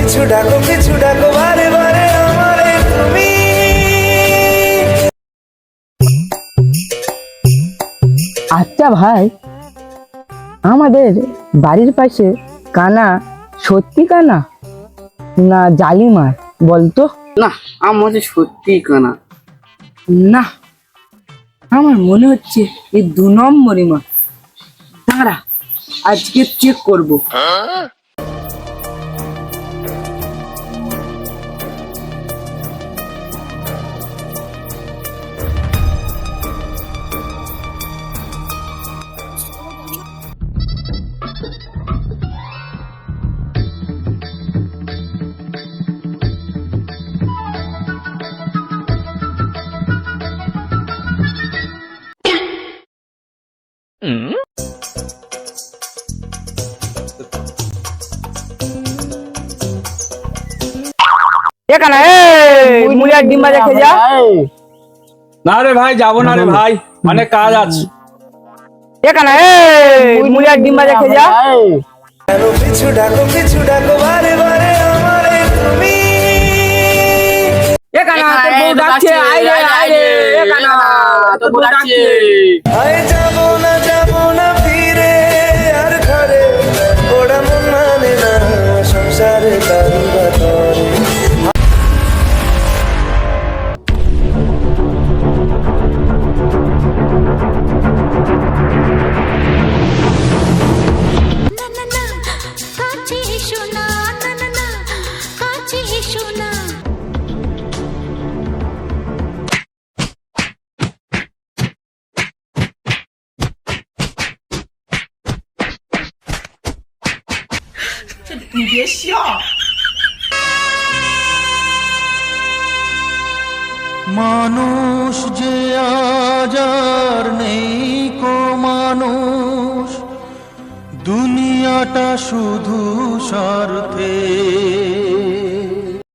পিছু ডাকো বারে বারে আমারে তুমি। আচ্ছা ভাই, আমাদের বাড়ির পাশে কানা সত্যি কানা না জালিমার বলতো? না, আমাদের সত্যি কানা। না, আমার মনে হচ্ছে এই 2 নম্বরই মা। দাঁড়া, আজকে চেক করব। এখানে মুড়িয়ার ডিম ভাজা খেয়ে যা। না রে ভাই, যাবো না রে ভাই, অনেক কাজ আছে। এখানে মুড়িয়ার ডিম ভাজা খেয়ে যা। পিছু ডাকো বারে বারে আমারে তুমি। এখানে তোর বউ ডাকছে, আয় রে আয় রে। এখানে তোর বউ ডাকছে। আয় যাবো না ফিরে আর ঘরে, ওরা মন মানে না সংসারে তারি বাতরে। মানুষ যে আজ আর নেই কো মানুষ, দুনিয়াটা শুধু স্বার্থে।